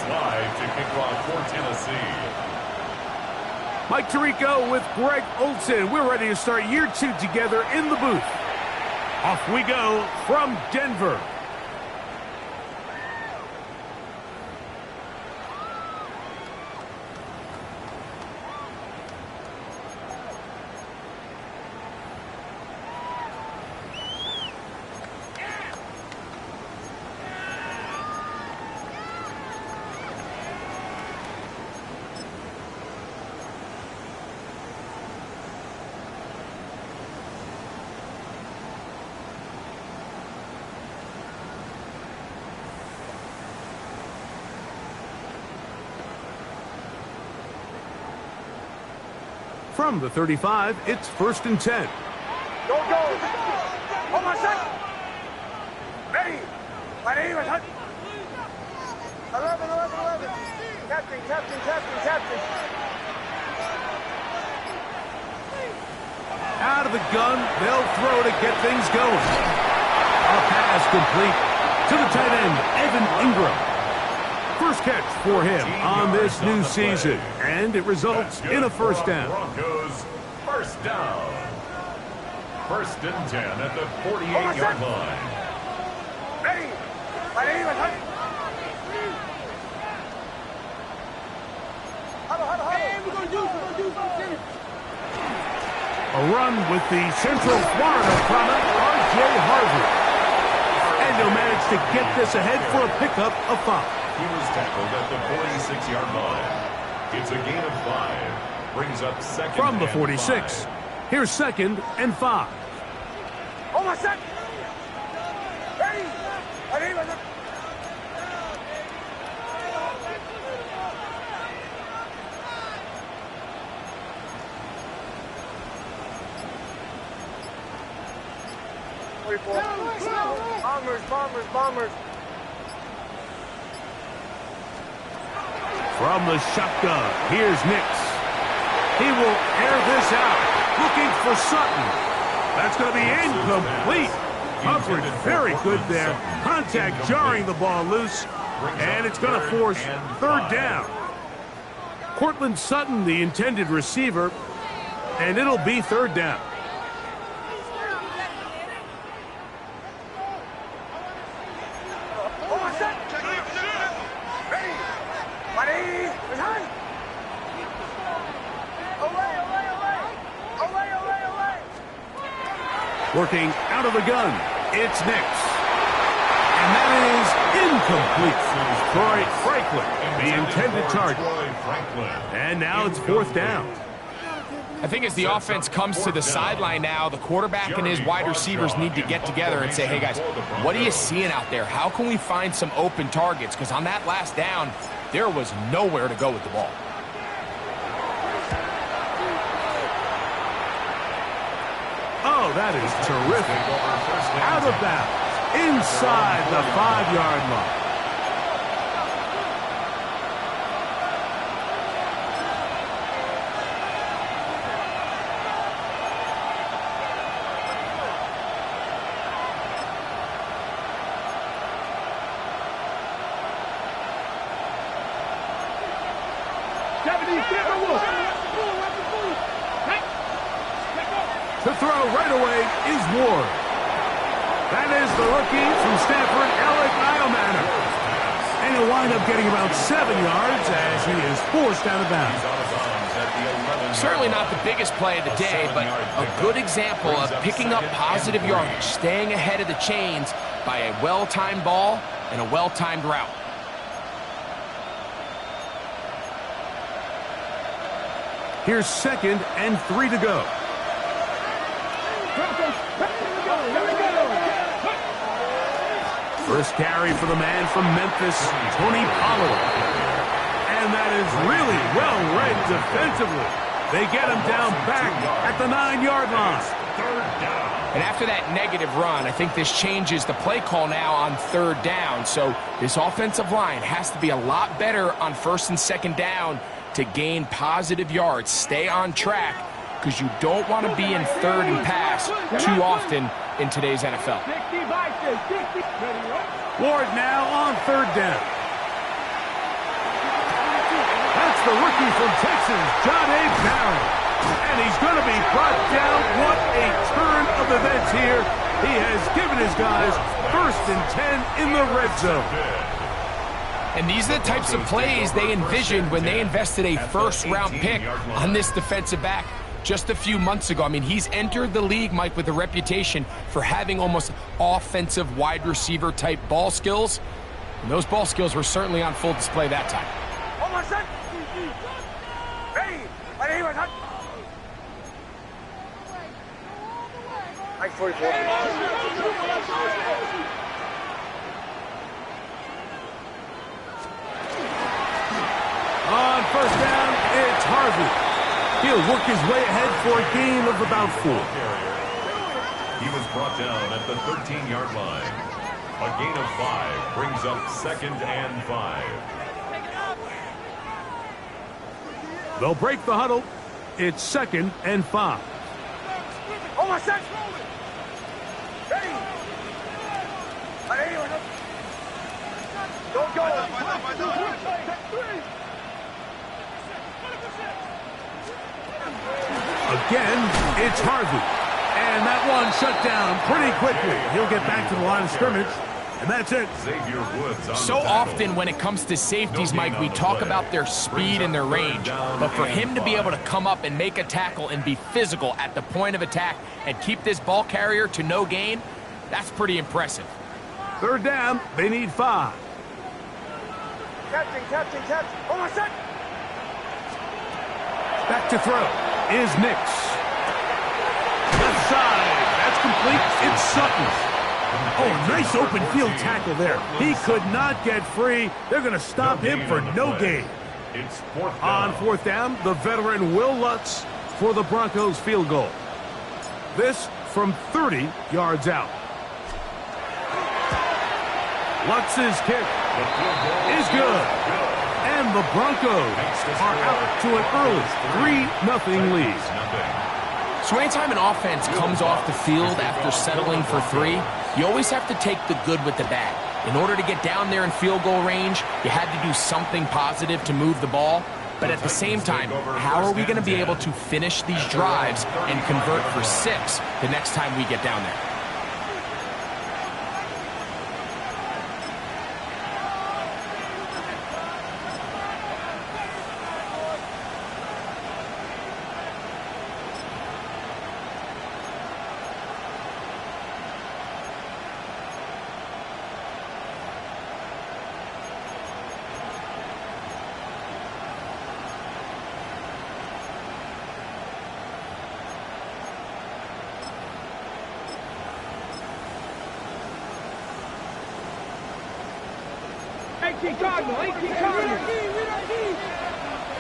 5 to kick off for Tennessee. Mike Tirico with Greg Olson. We're ready to start year 2 together in the booth. Off we go from Denver. From the 35, it's 1st and 10. Go, go. Hold on, set. Ready. Ready, 11, 11. Captain. Out of the gun, they'll throw to get things going. A pass complete to the tight end, Evan Ingram. First catch for him on this new season, and it results in a first down. Broncos, first down. 1st and 10 at the 48-yard line. Ready. A run with the Central Florida prominent R.J. Harvey. And he'll manage to get this ahead for a pickup of 5. He was tackled at the 46-yard line. It's a gain of 5. Brings up second from the and 46. 5. Here's 2nd and 5. Hold on, set. Ready. 44. Bombers. From the shotgun, here's Nix. He will air this out, looking for Sutton. That's going to be incomplete. Coverage very good there. Contact jarring the ball loose, and it's going to force 3rd down. Cortland Sutton, the intended receiver, and it'll be 3rd down. Working out of the gun, it's Nix. And that is incomplete. Troy Franklin, the intended target. And now it's 4th down. I think as the offense comes to the sideline now, the quarterback and his wide receivers need to get together and say, hey, guys, what are you seeing out there? How can we find some open targets? Because on that last down, there was nowhere to go with the ball. Oh, that is terrific. Out of bounds, inside the 5-yard line. To throw right away is Ward. That is the rookie from Stanford, Alec Iomanner. And he'll wind up getting about 7 yards as he is forced out of bounds. Certainly not the biggest play of the day, but a good example of picking up positive yardage, staying ahead of the chains by a well-timed ball and a well-timed route. Here's 2nd and 3 to go. First carry for the man from Memphis, Tony Pollard. And that is really well read defensively. They get him down back at the 9-yard line. And after that negative run, I think this changes the play call now on 3rd down. So this offensive line has to be a lot better on 1st and 2nd down to gain positive yards. Stay on track, because you don't want to be in 3rd and pass too often in today's NFL. Ward now on 3rd down. It's the rookie from Texas, John A. Barron. And he's going to be brought down. What a turn of events here. He has given his guys 1st and 10 in the red zone. And these are the types of plays they envisioned when they invested a first-round pick on this defensive back just a few months ago. I mean, he's entered the league, Mike, with a reputation for having almost offensive wide receiver type ball skills. And those ball skills were certainly on full display that time. Nice 44. On 1st down, it's Harvey. He'll work his way ahead for a gain of about 4. He was brought down at the 13-yard line. A gain of 5 brings up 2nd and 5. They'll break the huddle. It's 2nd and 5. Oh, my son! Ready! Don't go! Again, it's Harvey. And that one shut down pretty quickly. He'll get back to the line of scrimmage, and that's it. Xavier Woods on So the tackle. often when it comes to safeties, Mike, we talk about their speed and their range. But for him to be able to come up and make a tackle and be physical at the point of attack and keep this ball carrier to no gain, that's pretty impressive. 3rd down, they need 5. Catching. Oh, my son! Back to throw is Nix. Left side, that's complete. It's Sutton. Oh, nice open field tackle there. He could not get free. They're going to stop him for no gain. It's 4th On down. 4th down, the veteran Will Lutz for the Broncos field goal. This from 30 yards out. Lutz's kick is good. And the Broncos are out to an early 3-0 lead. So anytime an offense comes off the field after settling for 3, you always have to take the good with the bad. In order to get down there in field goal range, you had to do something positive to move the ball. But at the same time, how are we going to be able to finish these drives and convert for 6 the next time we get down there?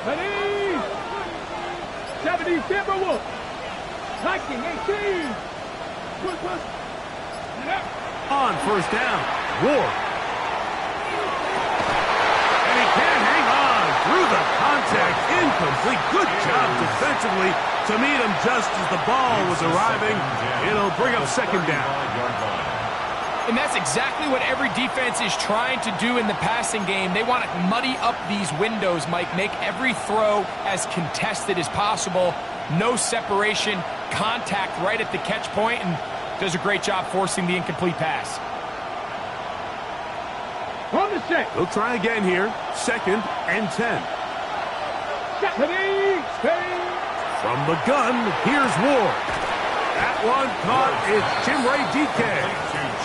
Ready! 70 Timberwolves! 1918! On 1st down, Ward. And he can't hang on through the contact. Incomplete. Good job defensively to meet him just as the ball was arriving. It'll bring up 2nd down. And that's exactly what every defense is trying to do in the passing game. They want to muddy up these windows, Mike, make every throw as contested as possible. No separation, contact right at the catch point, and does a great job forcing the incomplete pass. On the set! He'll try again here. 2nd and 10. Ready! From the gun, here's Ward. That one caught. It's Chimray DK.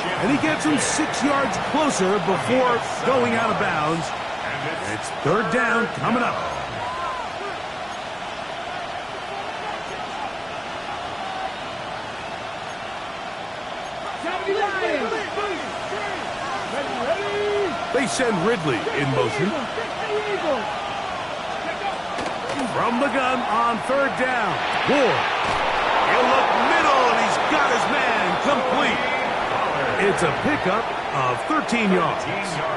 And he gets him 6 yards closer before going out of bounds. It's 3rd down coming up. They send Ridley in motion. From the gun on 3rd down. Ward. He'll look middle, and he's got his man complete. It's a pickup of 13 yards.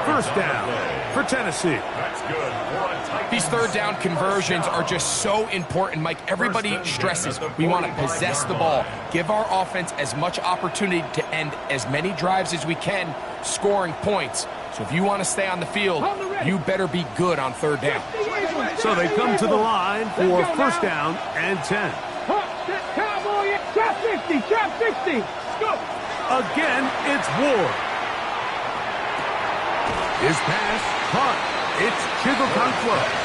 1st down for Tennessee. That's good. These 3rd down conversions are just so important, Mike. Everybody stresses we want to possess the ball, give our offense as much opportunity to end as many drives as we can, scoring points. So if you want to stay on the field, you better be good on 3rd down. So they come to the line for first down and 10. Cowboy, trap 60, trap 60. Go. Again, it's Ward. His pass caught. It's Chigokonkwo.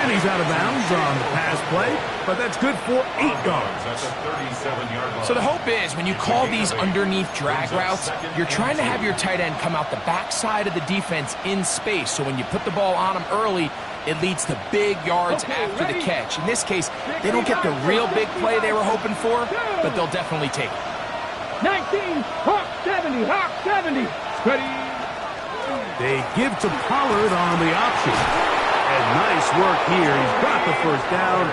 And he's out of bounds on the pass play, but that's good for 8 yards. So the hope is when you call these underneath drag routes, you're trying to have your tight end come out the backside of the defense in space. So when you put the ball on him early, it leads to big yards after the catch. In this case, they don't get the real big play they were hoping for, but they'll definitely take it. 19, Hawk 70, Hawk 70. Ready. They give to Pollard on the option. And nice work here. He's got the first down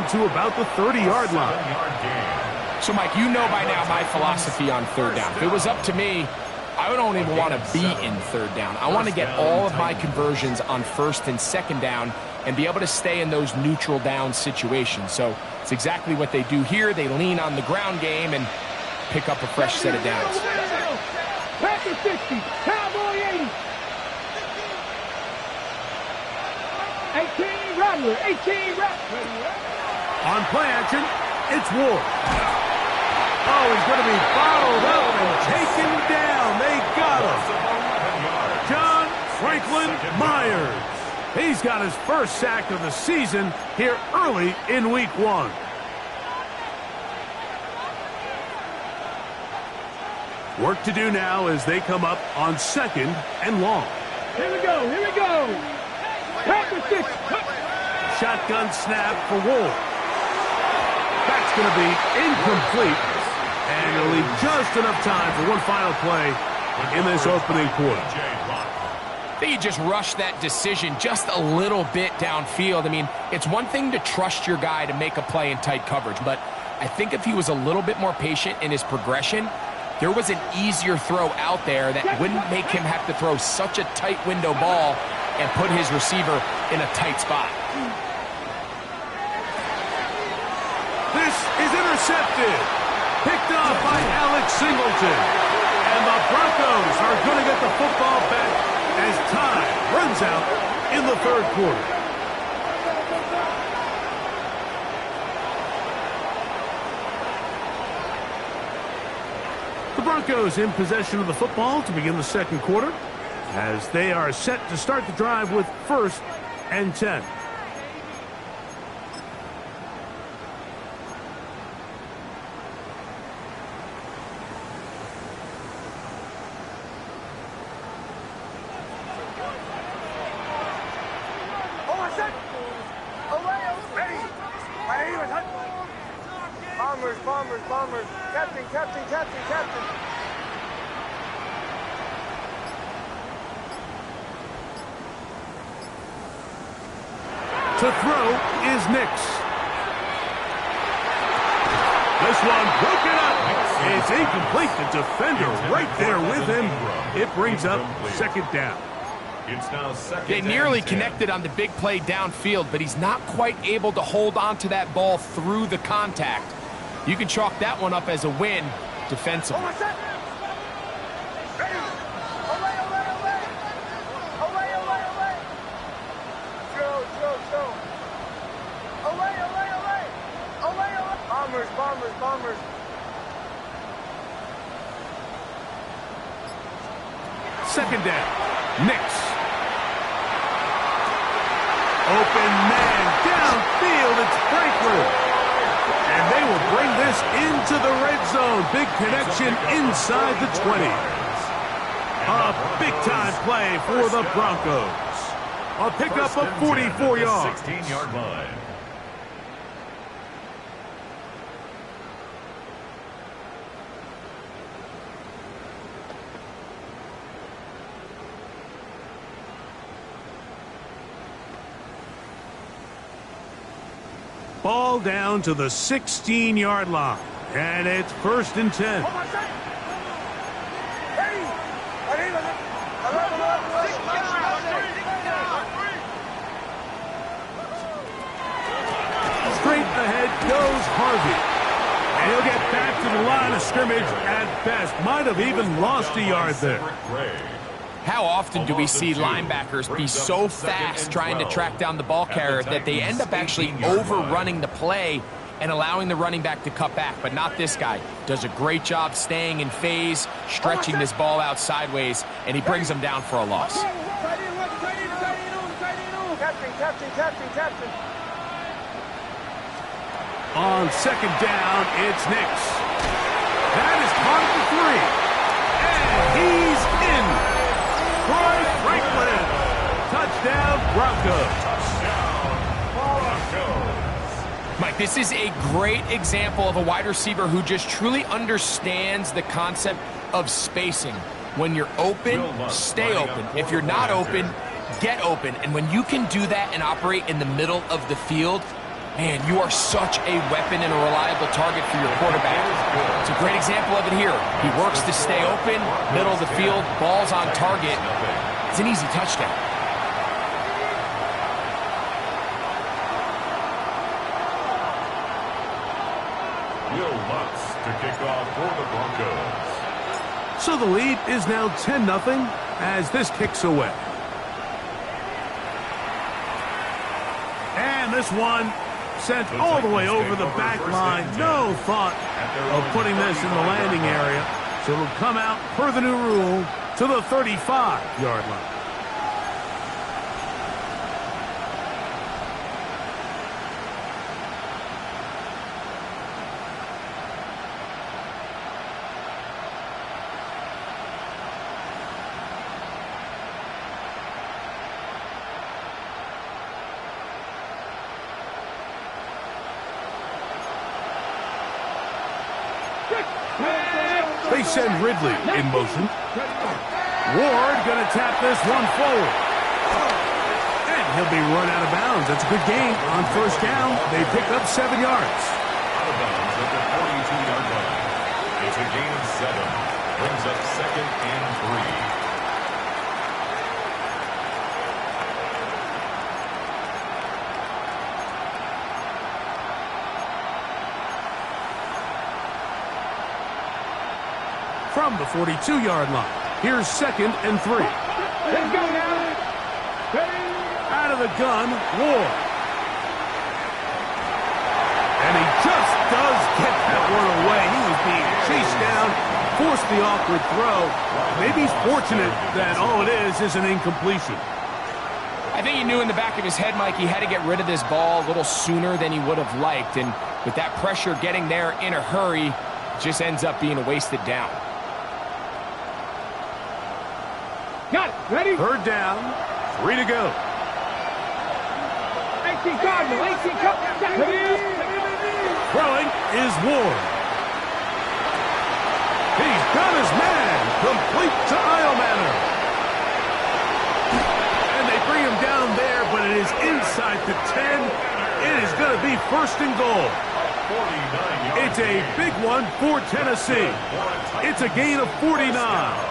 to about the 30-yard line. So, Mike, you know by now my philosophy on third down. If it was up to me, I don't even want to be in third down. I want to get all of my conversions on first and second down and be able to stay in those neutral down situations. So it's exactly what they do here. They lean on the ground game and pick up a fresh set of downs. Packer 60, Cowboy 80. 18 Rattler, 18 Rattler. On play action, it's Ward. Oh, he's going to be bottled up and taken down. They got him. John Franklin Myers. He's got his first sack of the season here early in week 1. Work to do now as they come up on 2nd and long. Here we go, here we go. Packer 6. Shotgun snap for Ward. That's going to be incomplete. And it'll leave just enough time for one final play in this opening quarter. I think he just rushed that decision just a little bit downfield. I mean, it's one thing to trust your guy to make a play in tight coverage, but I think if he was a little bit more patient in his progression, there was an easier throw out there that wouldn't make him have to throw such a tight window ball and put his receiver in a tight spot. This is intercepted. Picked off by Alex Singleton. And the Broncos are going to get the football back as time runs out in the 3rd quarter. The Broncos in possession of the football to begin the 2nd quarter as they are set to start the drive with 1st and 10. Bombers. Captain. To throw is Nix. This one broken up. It's incomplete. The defender right there with him. It brings up 2nd down. It's now 2nd. They nearly connected on the big play downfield, but he's not quite able to hold on to that ball through the contact. You can chalk that one up as a win defensively. Bombers. Second down. Nix. Open man downfield. It's Franklin. And they will bring this into the red zone. Big connection inside the 20. A big-time play for the Broncos. A pickup of 44 yards. 16-yard line. Ball down to the 16-yard line. And it's 1st and 10. Straight ahead goes Harvey. And he'll get back to the line of scrimmage at best. Might have even lost a yard there. How often do we see linebackers be so fast trying to track down the ball carrier that they end up actually overrunning the play and allowing the running back to cut back? But not this guy. Does a great job staying in phase, stretching this ball out sideways, and he brings him down for a loss. On second down, it's Nix. That is caught for 3. And he's in. Troy Franklin. Touchdown, Broncos. Mike, this is a great example of a wide receiver who just truly understands the concept of spacing. When you're open, stay open. If you're not open, get open. And when you can do that and operate in the middle of the field, man, you are such a weapon and a reliable target for your quarterback. It's a great example of it here. He works to stay open, middle of the field, ball's on target. It's an easy touchdown. Will Lutz to kick off for the Broncos. So the lead is now 10-0 as this kicks away. And this one sent all the way over the back line. No thought of putting this in the landing area. So it'll come out per the new rule to the 35-yard line. They send Ridley in motion. Ward going to tap this one forward. And he'll be run out of bounds. That's a good gain on first down. They pick up 7 yards. Out of bounds at the 42-yard line. It's a gain of 7. Brings up 2nd and 3. From the 42-yard line. Here's 2nd and 3. Let's go now. Out of the gun, Ward. And he just does get that one away. He was being chased down, forced the awkward throw. Maybe he's fortunate that all it is an incompletion. I think he knew in the back of his head, Mike, he had to get rid of this ball a little sooner than he would have liked. And with that pressure getting there in a hurry, it just ends up being a wasted down. Got it. Ready? 3rd down, 3 to go. 18 Cardinal. 18 Cardinal. Throwing is Ward. He's got his man. Complete to Eilmanner. And they bring him down there, but it is inside the 10. It is going to be 1st and goal. It's a big one for Tennessee. It's a gain of 49.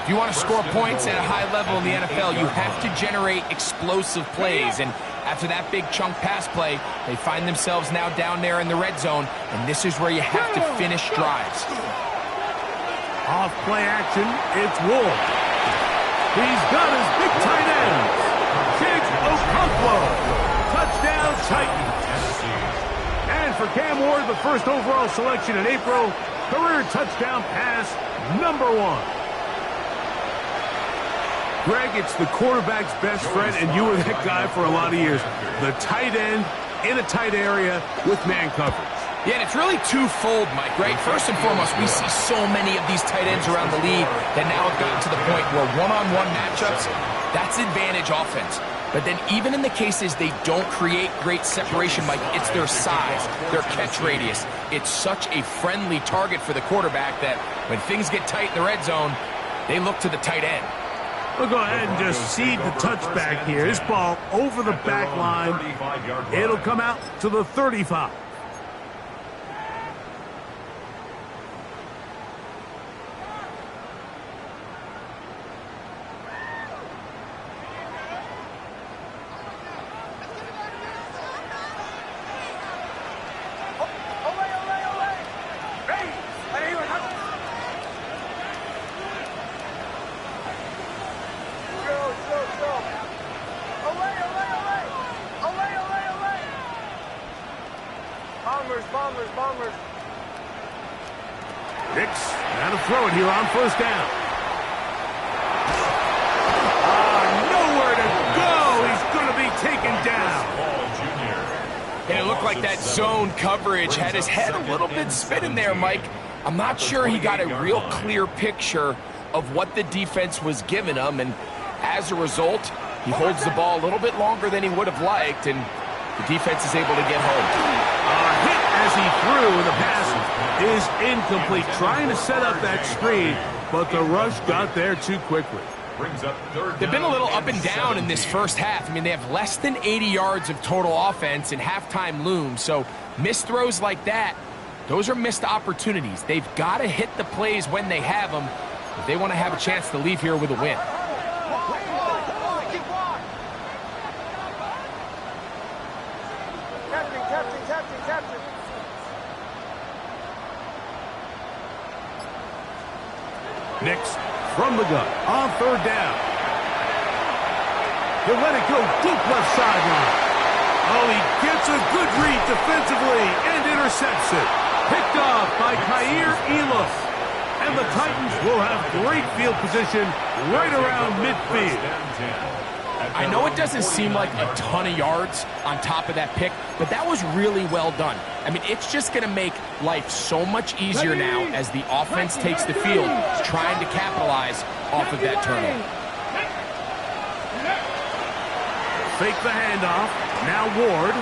If you want to score points at a high level in the NFL, you have to generate explosive plays. And after that big chunk pass play, they find themselves now down there in the red zone, and this is where you have to finish drives. Off play action, it's Ward. He's got his big tight end. Chiggs Okonkwo. Touchdown, Titans. And for Cam Ward, the first overall selection in April, career touchdown pass number 1. Greg, it's the quarterback's best friend, and you were that guy for a lot of years. The tight end in a tight area with man coverage. Yeah, and it's really twofold, Mike, right? First and foremost, we see so many of these tight ends around the league that now have gotten to the point where one-on-one matchups, that's advantage offense. But then even in the cases they don't create great separation, Mike, it's their size, their catch radius. It's such a friendly target for the quarterback that when things get tight in the red zone, they look to the tight end. We'll go ahead and just seed the touchback here. This ball over the back line. It'll come out to the 35. Nix, now to throw it here on first down. Nowhere to go. He's going to be taken down. And it looked like that zone coverage had his head a little bit spinning there, Mike. I'm not sure he got a real clear picture of what the defense was giving him, and as a result, he holds the ball a little bit longer than he would have liked, and the defense is able to get home. A hit as he threw, and the pass is incomplete. Trying to set up that screen, but the rush got there too quickly. They've been a little up and down in this first half. I mean, they have less than 80 yards of total offense, and halftime looms. So missed throws like that, those are missed opportunities. They've got to hit the plays when they have them if they want to have a chance to leave here with a win. Captain. Nix from the gun on third down. He'll let it go deep left sideline. Oh, he gets a good read defensively and intercepts it. Picked off by Kaiir Elam. And the Titans will have great field position right around midfield. I know it doesn't seem like a ton of yards on top of that pick, but that was really well done. I mean, it's just going to make life so much easier now as the offense takes the field, trying to capitalize off of that turnover. Fake the handoff. Now Ward.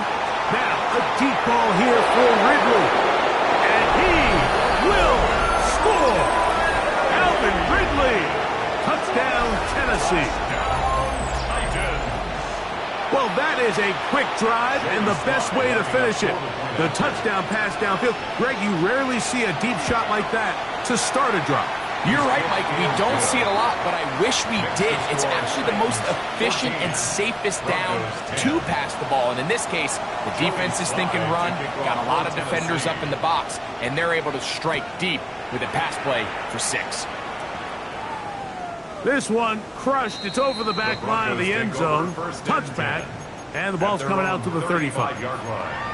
Now a deep ball here for Ridley. And he will score. Alvin Ridley. Touchdown, Tennessee. Well, that is a quick drive and the best way to finish it. The touchdown pass downfield. Greg, you rarely see a deep shot like that to start a drive. You're right, Mike. We don't see it a lot, but I wish we did. It's actually the most efficient and safest down to pass the ball. And in this case, the defense is thinking run, got a lot of defenders up in the box, and they're able to strike deep with a pass play for 6. This one crushed. It's over the back line of the end zone. Touchback. And the ball's coming out to the 35-yard line.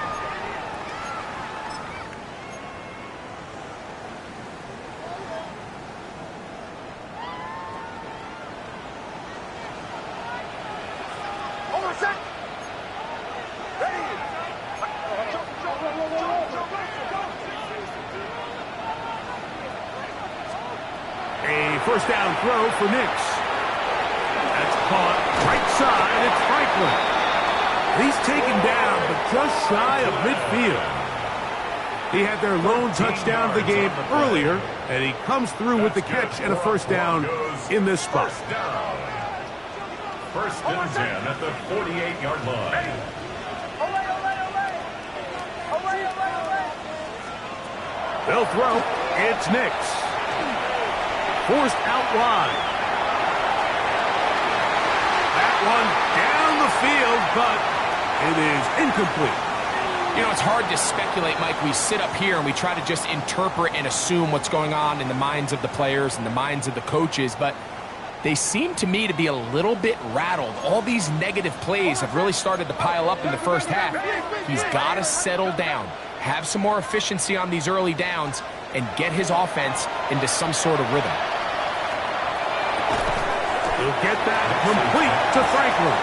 First down throw for Nix. That's caught right side. It's Franklin. He's taken down, but just shy of midfield. He had their lone touchdown of the game earlier, and he comes through with the catch and a first down in this spot. First and 10 at the 48-yard line. They'll throw. It's Nix. Forced out wide. That one down the field, but it is incomplete. You know, it's hard to speculate, Mike. We sit up here and we try to just interpret and assume what's going on in the minds of the players and the minds of the coaches, but they seem to me to be a little bit rattled. All these negative plays have really started to pile up in the first half. He's got to settle down, have some more efficiency on these early downs, and get his offense into some sort of rhythm. He'll get that complete to Franklin.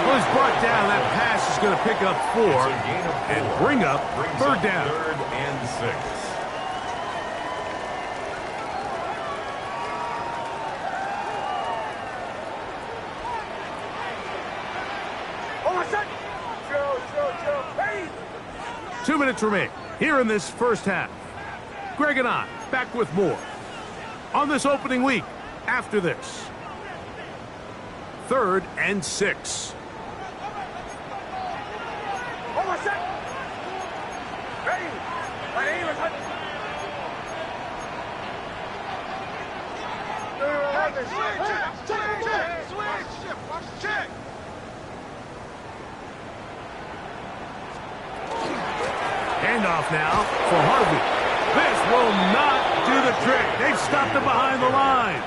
Well, he's brought down. That pass is going to pick up 4 and bring up third down. Third and 6. Hey! 2 minutes remain here in this first half. Greg and I back with more on this opening week after this. 3rd and 6. Handoff now for Harvey. This will not do the trick. They've stopped him behind the line.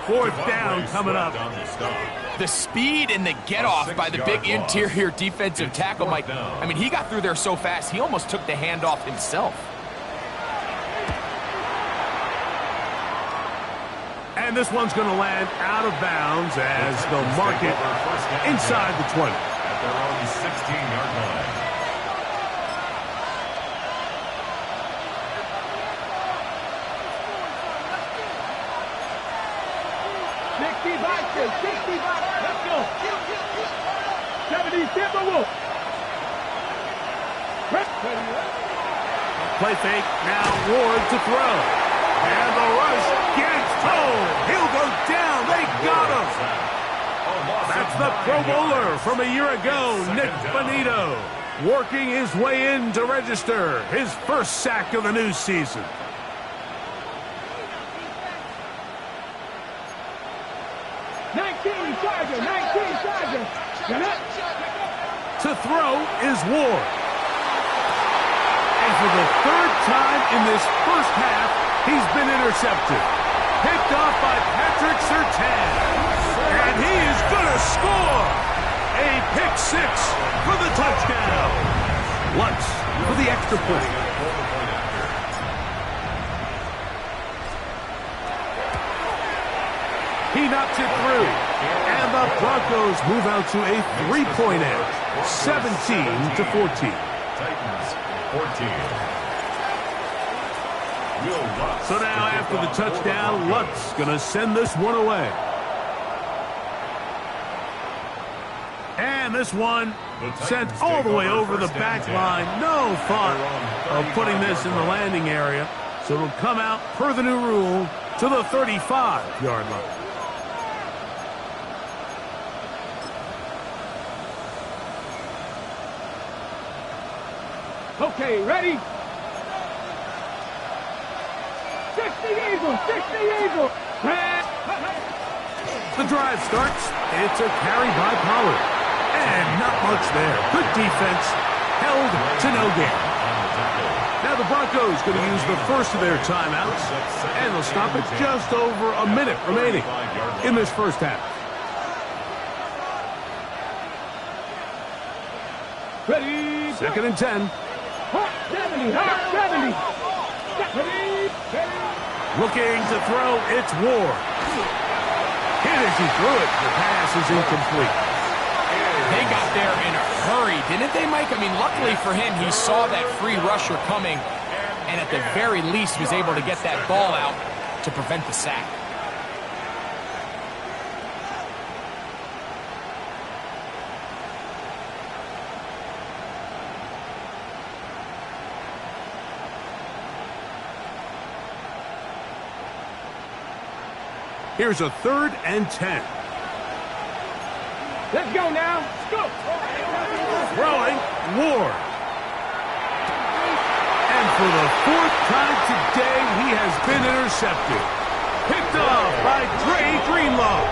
4th down coming up. The speed and the get-off by the big interior defensive tackle, Mike. I mean, he got through there so fast, he almost took the handoff himself. And this one's going to land out of bounds as they'll mark it inside the 20. At their own 16-yard line. Let's go. 70 Timberwolves. Play fake, now Ward to throw. And the rush gets home. He'll go down. They got him. That's the Pro Bowler from a year ago, Nick Bonito, working his way in to register his first sack of the new season. To throw is Ward. And for the third time in this first half, he's been intercepted. Picked off by Patrick Surtain. And he is going to score. A pick six for the touchdown. Lutz for the extra point. He knocks it through. And the Broncos move out to a 3-point edge. 17-14. Titans 14. So now after the touchdown, Lutz going to send this one away. And this one sent all the way over the back line. No thought of putting this in the landing area. So it'll come out per the new rule to the 35-yard line. Okay, ready? 60 Eagles, 60 Eagles. The drive starts. It's a carry by Pollard. And not much there. Good defense. Held to no gain. Now the Broncos going to use the first of their timeouts. And they'll stop it just over a minute remaining in this first half. Ready? 2nd and 10. 70. Looking to throw, it's Ward. Hit as he threw it. The pass is incomplete. They got there in a hurry, didn't they, Mike? I mean, luckily for him, he saw that free rusher coming and at the very least was able to get that ball out to prevent the sack. Here's a 3rd and 10. Let's go now. Let's go. Throwing, Ward. And for the 4th time today, he has been intercepted. Picked off by Dre Greenlaw.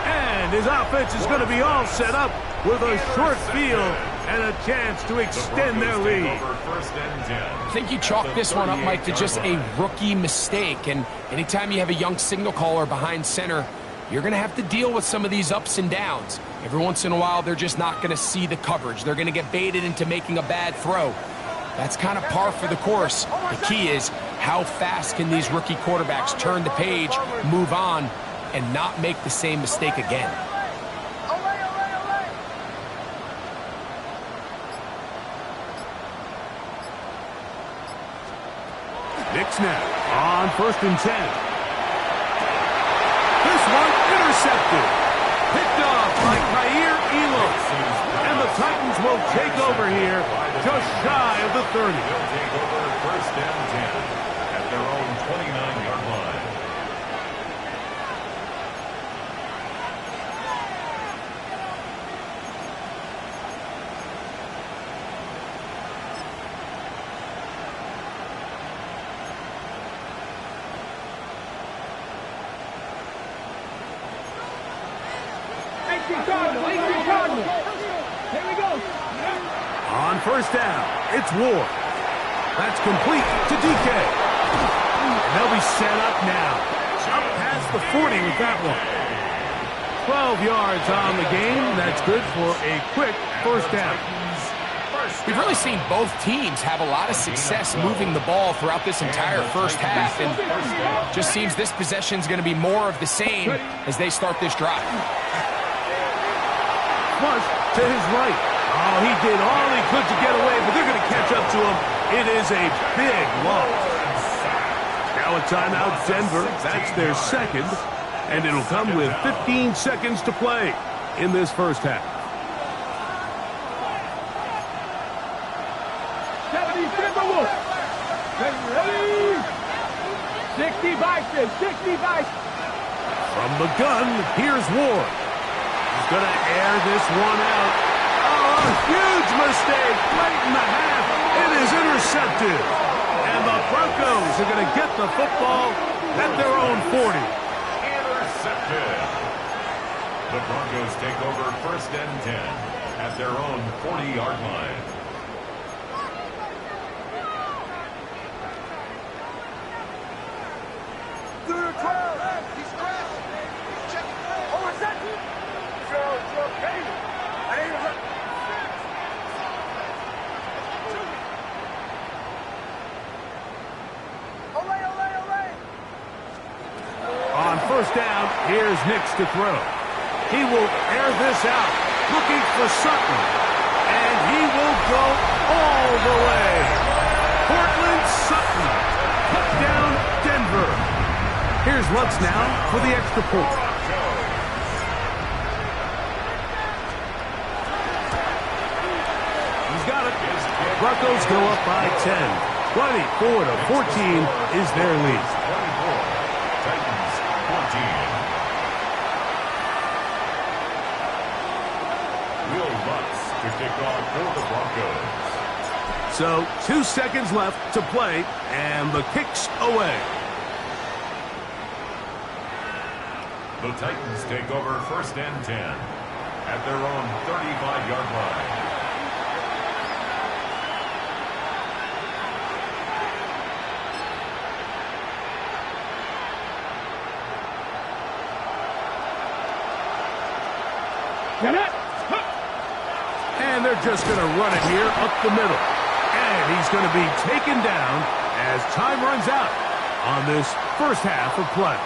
And his offense is going to be all set up with a short field and a chance to extend their lead. I think you chalk this one up, Mike, to just a rookie mistake. And anytime you have a young signal caller behind center, you're going to have to deal with some of these ups and downs. Every once in a while, they're just not going to see the coverage. They're going to get baited into making a bad throw. That's kind of par for the course. The key is how fast can these rookie quarterbacks turn the page, move on, and not make the same mistake again. Nick snap on 1st and 10. This one intercepted. Picked off by Kaiir Elam. And the Titans will take over here just shy of the 30. They'll take over 1st and 10 at their own 29-yard line. Here we go. On 1st down, it's Ward. That's complete to DK. They'll be set up now. Up past the 40 with that one. 12 yards on the game. That's good for a quick 1st down. We've really seen both teams have a lot of success moving the ball throughout this entire first half, and just seems this possession is going to be more of the same as they start this drive. Flush to his right. Oh, he did all he could to get away, but they're going to catch up to him. It is a big loss. Now a timeout, Denver. That's their second, and it'll come with 15 seconds to play in this first half. 70 Timberwolves. Ready? 65. From the gun, here's Ward. He's going to air this one out. Oh, a huge mistake late in the half. It is intercepted. And the Broncos are going to get the football at their own 40. Intercepted. The Broncos take over 1st and 10 at their own 40-yard line. On 1st down, here's Nix to throw. He will air this out, looking for Sutton. And he will go all the way. Portland Sutton, touchdown Denver. Here's Lutz now for the extra point. He's got it. Broncos go up by 10. 24-14 is their lead. Titans 14. Will Lutz to kick off for the Broncos. So 2 seconds left to play, and the kick's away. The Titans take over 1st and 10 at their own 35-yard line. And they're just going to run it here up the middle. And he's going to be taken down as time runs out on this first half of play.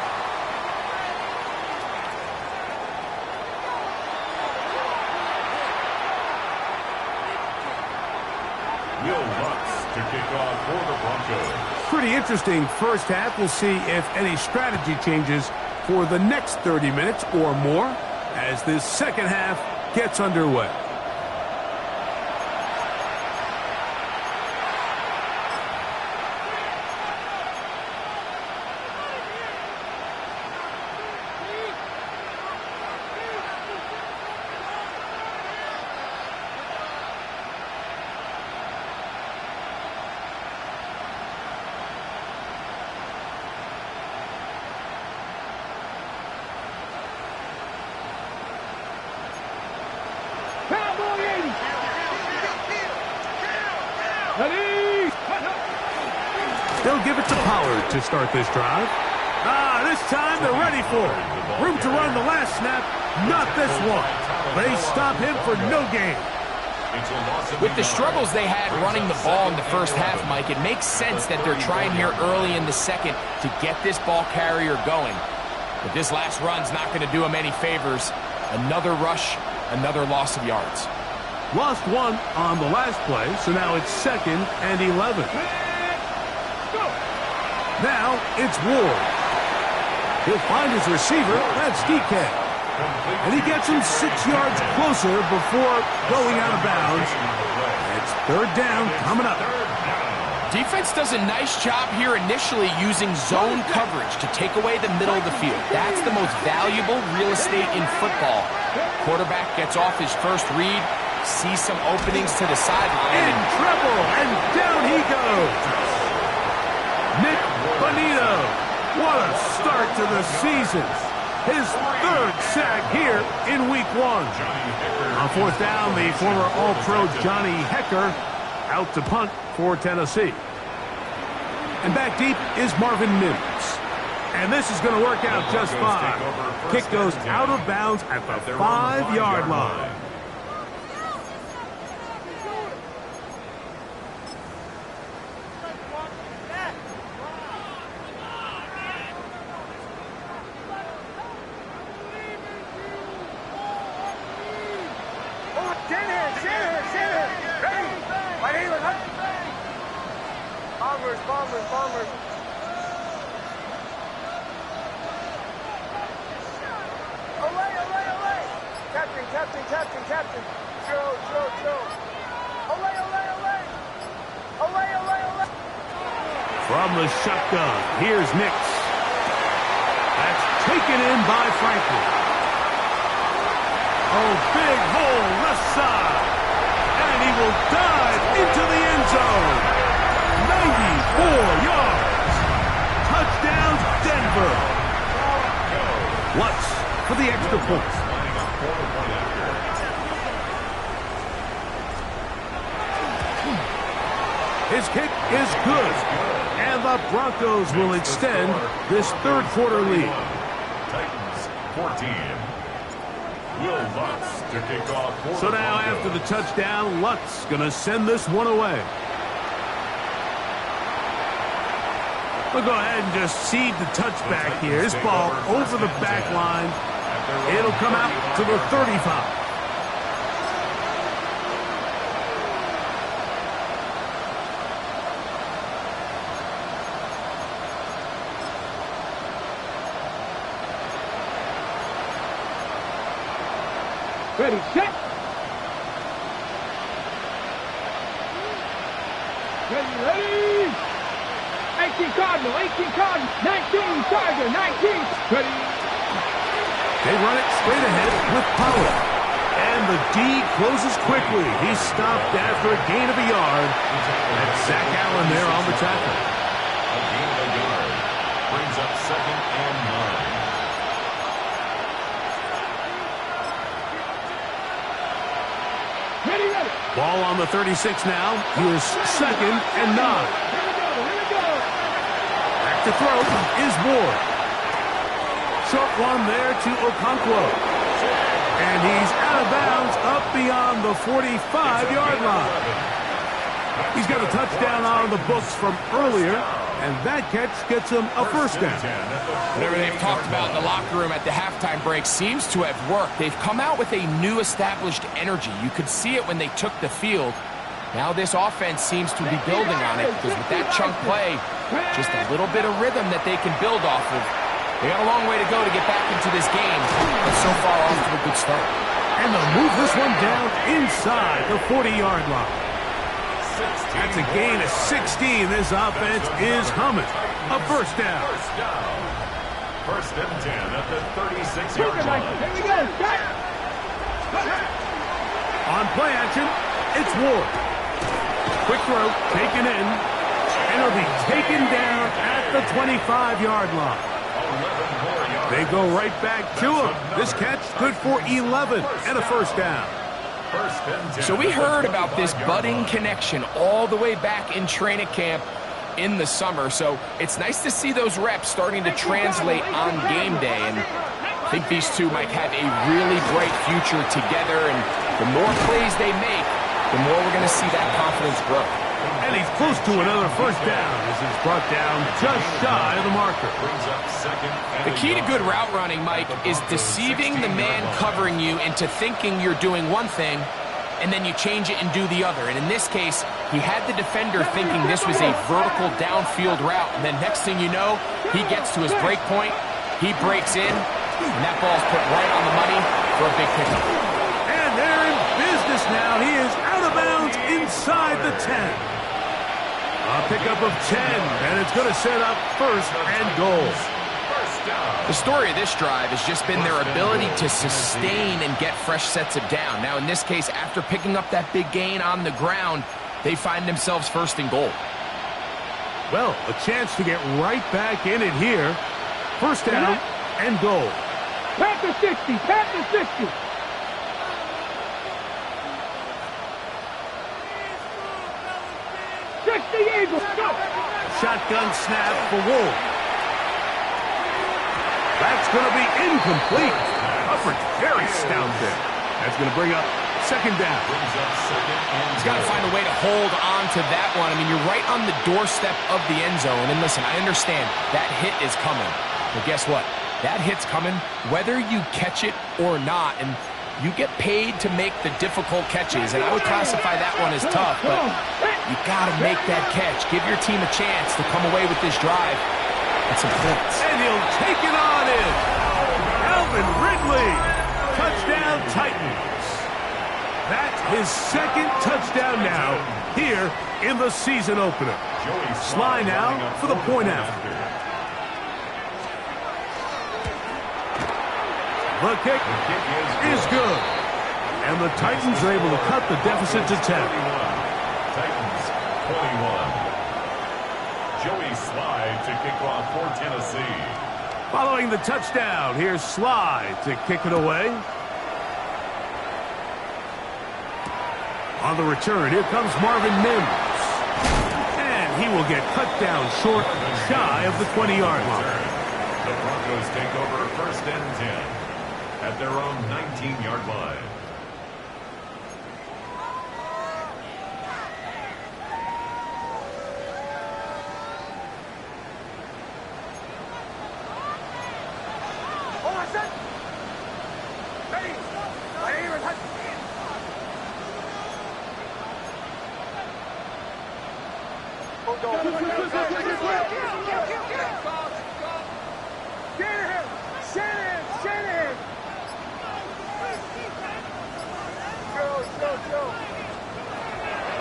Will Lutz to kick off for the Broncos. Pretty interesting first half. We'll see if any strategy changes for the next 30 minutes or more as this second half gets underway. They'll give it to Pollard to start this drive. This time they're ready for it. Room to run the last snap, not this one. They stop him for no gain. With the struggles they had running the ball in the first half, Mike, it makes sense that they're trying here early in the second to get this ball carrier going. But this last run's not going to do him any favors. Another rush, another loss of yards. Lost one on the last play, so now it's 2nd and 11. Now it's Ward. He'll find his receiver. That's DK. And he gets him 6 yards closer before going out of bounds. It's 3rd down coming up. Defense does a nice job here initially using zone coverage to take away the middle of the field. That's the most valuable real estate in football. Quarterback gets off his first read, sees some openings to the sideline. In trouble, and down he goes. Nick Bonito. What a start to the season. His 3rd sack here in week 1. On 4th down, the former All-Pro Johnny Hecker out to punt for Tennessee. And back deep is Marvin Mims. And this is going to work out just fine. Kick goes out of bounds at the 5-yard line. Bombers. Away. Captain. Chill. Away. From the shotgun, here's Nix. That's taken in by Franklin. Oh, big hole, left side. And he will dive into the end zone. 94 yards. Touchdown, Denver. Lutz for the extra point. His kick is good. And the Broncos will extend this third quarter lead. Titans 14. Will Lutz to kick off. So now after the touchdown, Lutz going to send this one away. We'll go ahead and just cede the touchback here. This ball over the back line. It'll come out to the 35. Ready, set. Ready. 18 Cardinal, 19 Charger, 19. Ready. They run it straight ahead with power. And the D closes quickly. He's stopped after a gain of a yard. That's Zach Allen there on the tackle. A gain of a yard brings up 2nd and 9. Ready. Ball on the 36 now. Here's 2nd and 9. Back to throw is Ward. Short one there to Okonkwo. And he's out of bounds up beyond the 45-yard line. He's got a touchdown on the books from earlier, and that catch gets him a first down. Whatever they've talked about in the locker room at the halftime break seems to have worked. They've come out with a new established energy. You could see it when they took the field. Now this offense seems to be building on it because with that chunk play, just a little bit of rhythm that they can build off of. They got a long way to go to get back into this game, but so far off to a good start. And they'll move this one down inside the 40-yard line. That's a gain of 16. This offense is humming. A first down. First and 10 at the 36-yard line. Here we go. Start. On play action, it's Ward. Quick throw, taken in, and it'll be taken down at the 25-yard line. They go right back to him. This catch good for 11 and a first down. So we heard about this budding connection all the way back in training camp in the summer. So it's nice to see those reps starting to translate on game day. And I think these two might have a really bright future together. And the more plays they make, the more we're going to see that confidence grow. And he's close to another first down as it's brought down just shy of the marker. The key to good route running, Mike, is deceiving the man covering you into thinking you're doing one thing, and then you change it and do the other. And in this case, he had the defender thinking this was a vertical downfield route, and then next thing you know, he gets to his break point, he breaks in, and that ball's put right on the money for a big pickup. And they're in business now. He is out of bounds inside the 10. A pickup of 10, and it's going to set up first and goal. The story of this drive has just been their ability to sustain and get fresh sets of down. Now, in this case, after picking up that big gain on the ground, they find themselves first and goal. Well, a chance to get right back in it here. First down and goal. Panther 60. 60 Eagles, go! Shotgun snap for Wolf. That's going to be incomplete. Hubbard's very stout there. That's going to bring up second down. He's got to find a way to hold on to that one. I mean, you're right on the doorstep of the end zone. And listen, I understand that hit is coming. But guess what? That hit's coming whether you catch it or not. And You get paid to make the difficult catches, and I would classify that one as tough, but you got to make that catch. Give your team a chance to come away with this drive and some points. And he'll take it on in. Alvin Ridley. Touchdown, Titans. That's his second touchdown now here in the season opener. Sly now for the point after. The kick is good. And the Titans are able to cut the deficit to 10. Titans 21. Joey Sly to kick off for Tennessee. Following the touchdown, here's Sly to kick it away. On the return, here comes Marvin Mims. And he will get cut down short, shy of the 20-yard line. The Broncos take over first and 10 at their own 19-yard line.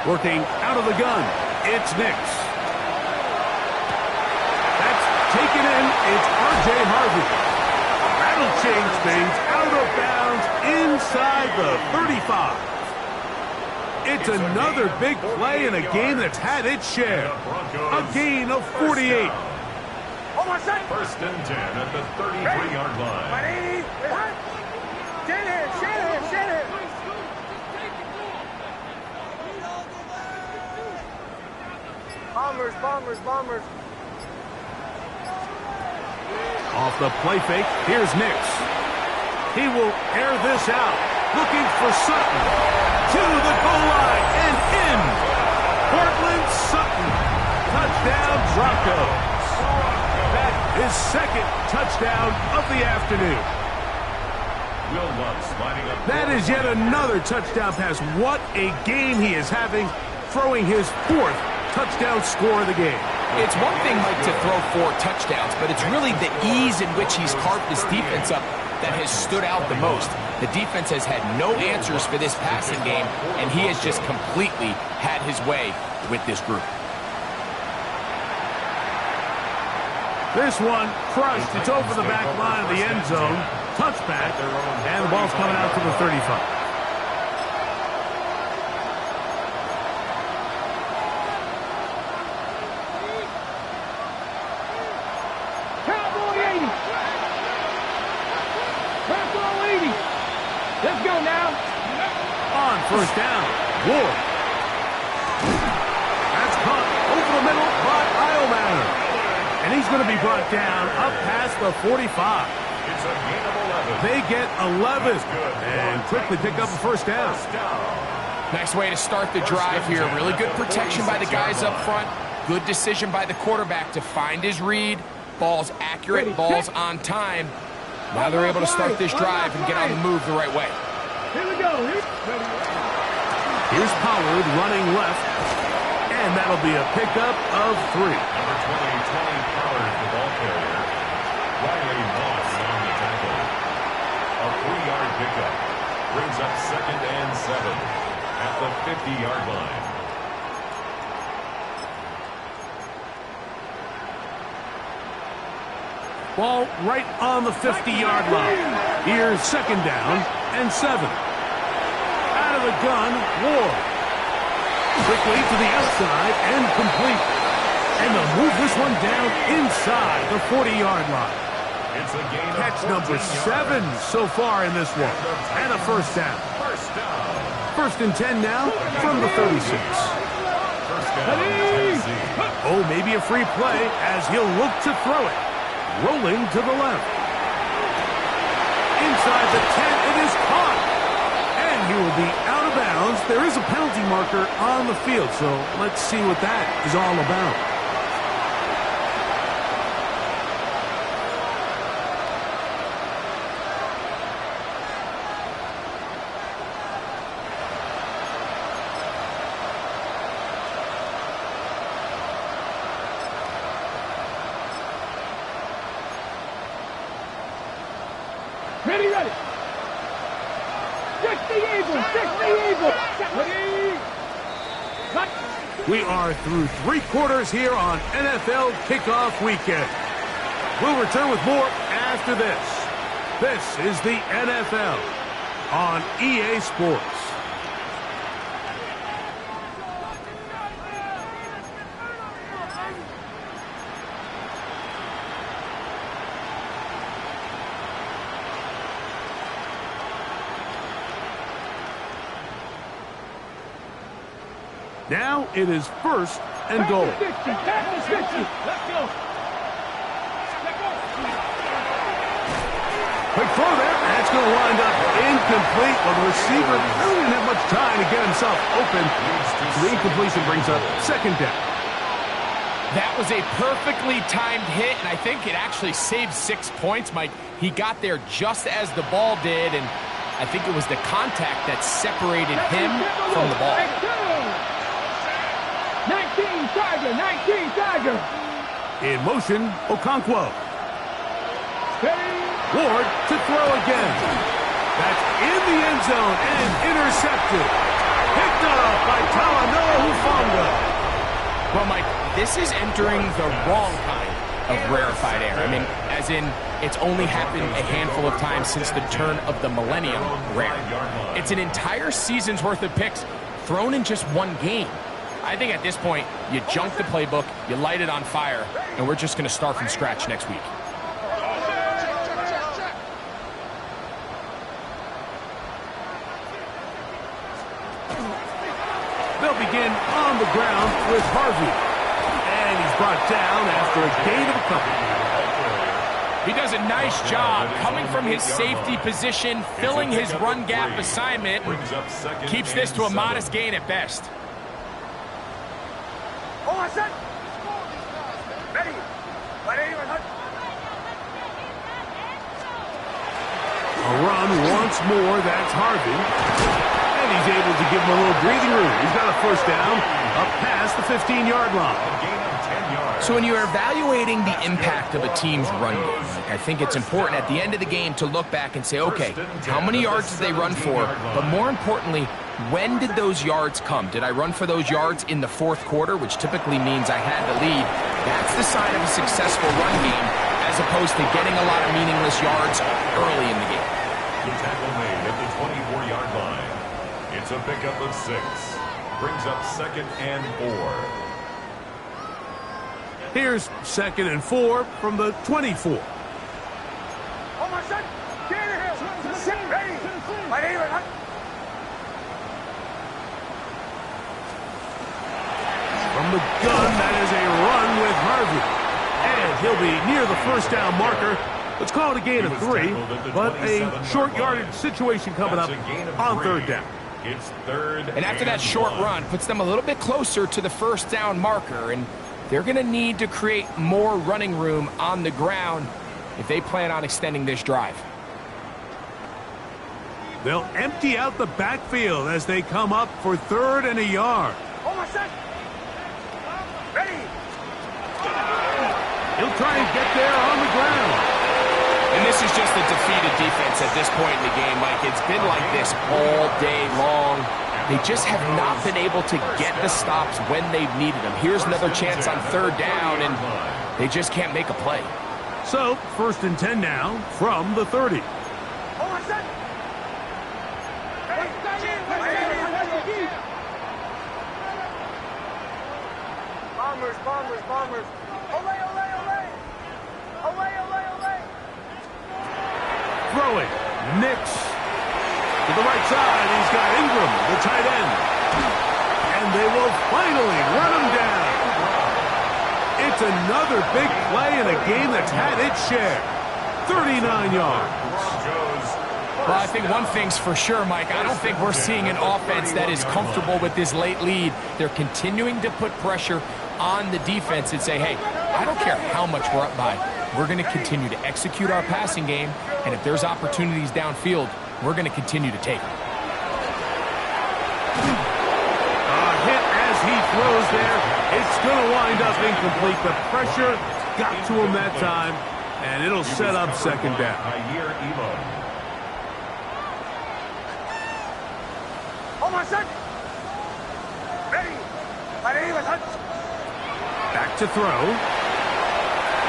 Working out of the gun, it's Nix. That's taken in, it's R.J. Harvey. That'll change things out of bounds inside the 35. It's another big play in a game that's had its share. A gain of 48. First and 10 at the 33-yard line. Bombers. Off the play fake, here's Nix. He will air this out, looking for Sutton. To the goal line and in. Portland Sutton. Touchdown Broncos. That is second touchdown of the afternoon. Will Lutz lining up. That is yet another touchdown pass. What a game he is having, throwing his fourth touchdown score of the game. It's one thing, Mike, to throw 4 touchdowns, but it's really the ease in which he's carved this defense up that has stood out the most. The defense has had no answers for this passing game, and he has just completely had his way with this group. This one crushed. It's over the back line of the end zone. Touchback, and the ball's coming out to the 35. Let's go now. On first down, Ward. That's caught over the middle by Eilmann. And he's going to be brought down up past the 45. It's a gain of 11. They get 11 and quickly pick up a first down. Nice way to start the drive here. Really good protection by the guys up front. Good decision by the quarterback to find his read. Ball's accurate, ball's on time. Now they're able to start this drive and get on the move the right way. Here we go. Here's Pollard running left. And that'll be a pickup of 3. Number 20, Tony Pollard, the ball carrier. Riley Moss on the tackle. A 3-yard pickup brings up second and 7 at the 50-yard line. Ball right on the 50-yard line. Here's second down and 7. Out of the gun, Ward. Quickly to the outside and complete. And they'll move this one down inside the 40-yard line. It's a gain of Catch number 7 so far in this one. And a first down. First and 10 now from the 36. First down, Tennessee. Oh, maybe a free play as he'll look to throw it. Rolling to the left. Inside the 10, it is caught. And he will be out of bounds. There is a penalty marker on the field, so let's see what that is all about. Ready, ready. 60 Eagles, 60 Eagles. Ready. Cut. We are through 3 quarters here on NFL Kickoff Weekend. We'll return with more after this. This is the NFL on EA Sports. Now it is first and goal. Let's go. Quick throw there. That's going to wind up incomplete. Well, the receiver really didn't have much time to get himself open. The incompletion brings up second down. That was a perfectly timed hit, and I think it actually saved 6 points, Mike. He got there just as the ball did, and I think it was the contact that separated him from the ball. 19 Tiger. In motion, Okonkwo. Steady. Ward to throw again. That's in the end zone and intercepted. Picked up by Talanoa Hufanga. Well, Mike, this is entering the wrong kind of rarefied air. I mean, as in, it's only happened a handful of times since the turn of the millennium rare. It's an entire season's worth of picks thrown in just one game. I think at this point, you junk the playbook, you light it on fire, and we're just going to start from scratch next week. They'll begin on the ground with Harvey. And he's brought down after a gain of a couple. He does a nice job coming from his safety position, filling his run gap assignment, keeps this to a modest gain at best. A run once more, that's Harvey. And he's able to give him a little breathing room. He's got a first down up past the 15-yard line. So when you're evaluating the impact of a team's run game, I think it's important at the end of the game to look back and say, okay, how many yards did they run for? But more importantly, when did those yards come? Did I run for those yards in the fourth quarter, which typically means I had the lead? That's the sign of a successful run game, as opposed to getting a lot of meaningless yards early in the game. The tackle made at the 24-yard line. It's a pickup of 6. Brings up 2nd and 4. Here's 2nd and 4 from the 24. From the gun, that is a run with Harvey. And he'll be near the first down marker. Let's call it a gain of 3, but a short yardage situation coming up on 3rd down. It's 3rd. And after that short run, puts them a little bit closer to the first down marker, and they're going to need to create more running room on the ground if they plan on extending this drive. They'll empty out the backfield as they come up for 3rd and a yard. He'll try and get there on the ground. And this is just a defeated defense at this point in the game, Mike. It's been like this all day long. They just have not been able to get the stops when they've needed them. Here's another chance on 3rd down, and they just can't make a play. So, 1st and 10 now from the 30. Bombers. Olay. Throwing. Nix. To the right side, he's got Ingram, the tight end. And they will finally run him down. It's another big play in a game that's had its share. 39 yards. Well, I think one thing's for sure, Mike. I don't think we're seeing an offense that is comfortable with this late lead. They're continuing to put pressure on the defense and say, hey, I don't care how much we're up by. We're going to continue to execute our passing game, and if there's opportunities downfield, we're going to continue to take them. A hit as he throws there. It's going to wind up incomplete. The pressure got to him that time, and it'll set up 2nd down. Hold on, son. Ready. Ready, son. Back to throw.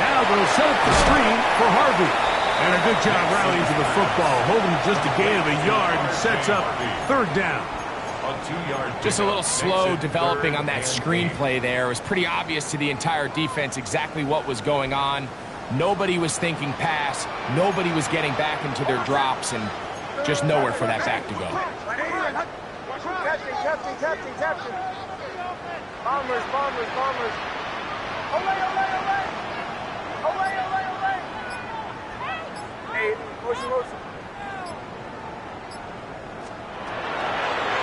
Now they'll set up the screen for Harvey. And a good job rallying to the football, holding just a gain of a yard and sets up third down. Just a little slow developing on that screenplay there. It was pretty obvious to the entire defense exactly what was going on. Nobody was thinking pass. Nobody was getting back into their drops, and just nowhere for that back to go. Captain. Bombers. Away. Hey, motion.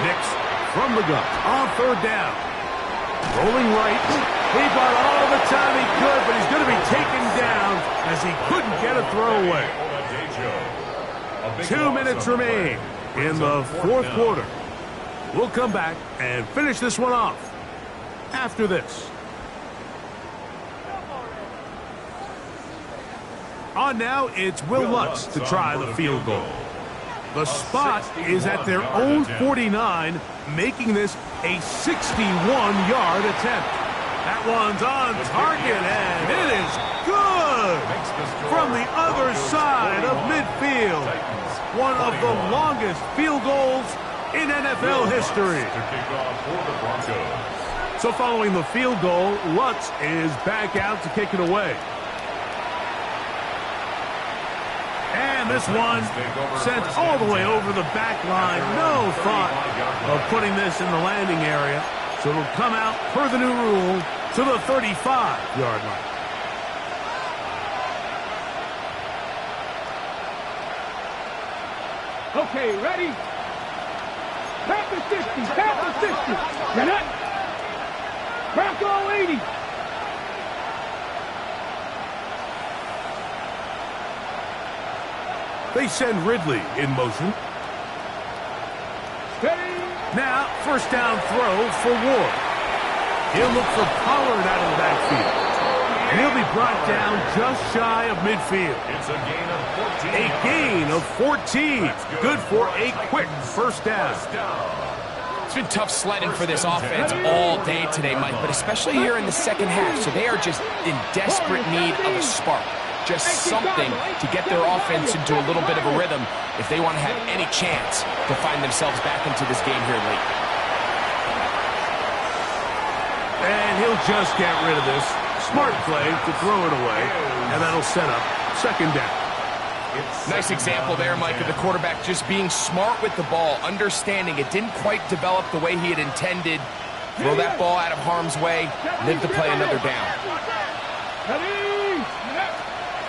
Nix from the gun on third down. Rolling right. He bought all the time he could, but he's going to be taken down as he couldn't get a throwaway. 2 minutes remain in the fourth quarter. We'll come back and finish this one off after this. On now, it's Will Lutz to try the field goal. The spot is at their own 49, making this a 61-yard attempt. That one's on target, and it is good from the other side of midfield. One of the longest field goals in NFL history. So following the field goal, Lutz is back out to kick it away. And this one sent all the way over the back line. No thought of putting this in the landing area. So it'll come out, per the new rule, to the 35-yard line. Okay, ready? Tap the 60. Get up. Markel 80. They send Ridley in motion. Steady. Now, first down throw for Ward. He'll look for Pollard out of the backfield. And he'll be brought down just shy of midfield. It's a gain of 14. A gain of 14. Good for a quick first down. It's been tough sledding for this offense all day today, Mike, but especially here in the second half. So they are just in desperate need of a spark. Just something to get their offense into a little bit of a rhythm if they want to have any chance to find themselves back into this game here late. And he'll just get rid of this. Smart play to throw it away, and that'll set up second down. Nice example there, Mike, of the quarterback just being smart with the ball, understanding it didn't quite develop the way he had intended. Throw that ball out of harm's way, live to play another down.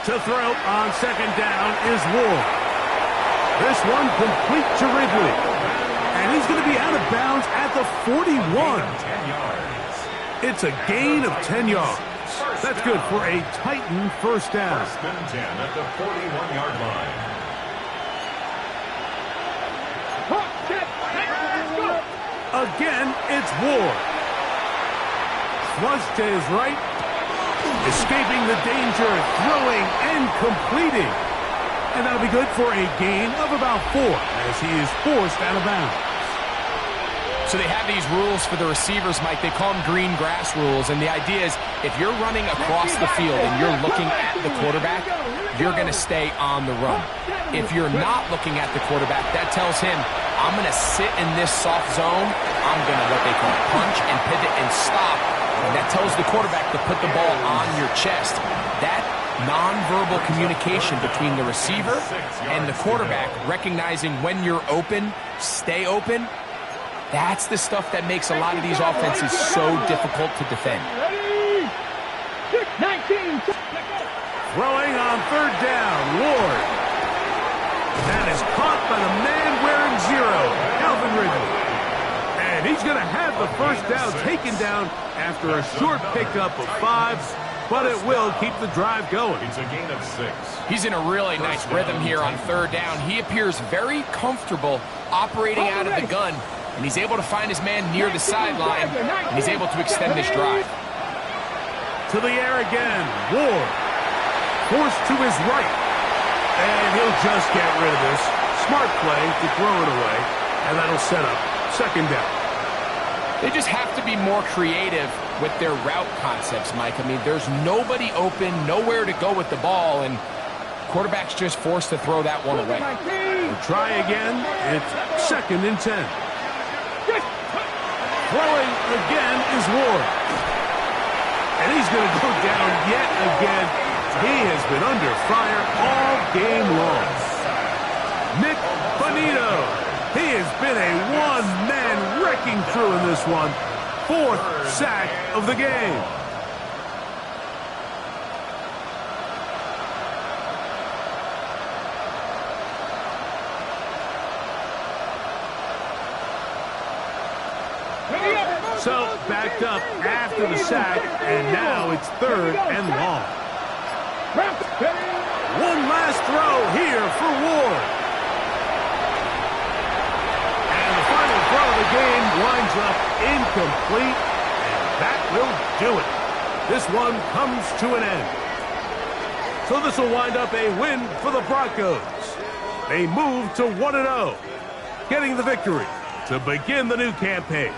To throw on second down is Ward. This one complete to Ridley. And he's going to be out of bounds at the 41. It's a gain of 10 yards. That's good for a Titan first down. First and 10 at the 41-yard line. Again, it's Ward. Flush to his right. Escaping the danger, throwing and completing. And that'll be good for a gain of about 4 as he is forced out of bounds. So they have these rules for the receivers, Mike. They call them green grass rules. And the idea is if you're running across the field and you're looking at the quarterback, you're going to stay on the run. If you're not looking at the quarterback, that tells him, I'm going to sit in this soft zone. I'm going to what they call punch and pivot and stop. And that tells the quarterback to put the ball on your chest. That nonverbal communication between the receiver and the quarterback, recognizing when you're open, stay open, that's the stuff that makes a lot of these offenses so difficult to defend. 19. Throwing on third down, Ward. That is caught by the man wearing 0, Calvin Ridley. And he's going to have the first down taken down after a short pickup of 5, but it will keep the drive going. It's a gain of 6. He's in a really nice rhythm here on third down. He appears very comfortable operating out of the gun, and he's able to find his man near the sideline, and he's able to extend this drive. To the air again, Ward. Forced to his right. And he'll just get rid of this. Smart play to throw it away. And that'll set up second down. They just have to be more creative with their route concepts, Mike. I mean, there's nobody open, nowhere to go with the ball, and quarterback's just forced to throw that one away. We'll try again. It's 2nd and 10. Throwing again is Ward. And he's going to go down yet again. He has been under fire all game long. Nick Bonito. He has been a one-man wrecking crew in this one. 4th sack of the game. So, backed up after the sack, and now it's 3rd and long. One last throw here for Ward. And the final throw of the game winds up incomplete, and that will do it. This one comes to an end. So this will wind up a win for the Broncos. They move to 1-0, getting the victory to begin the new campaign.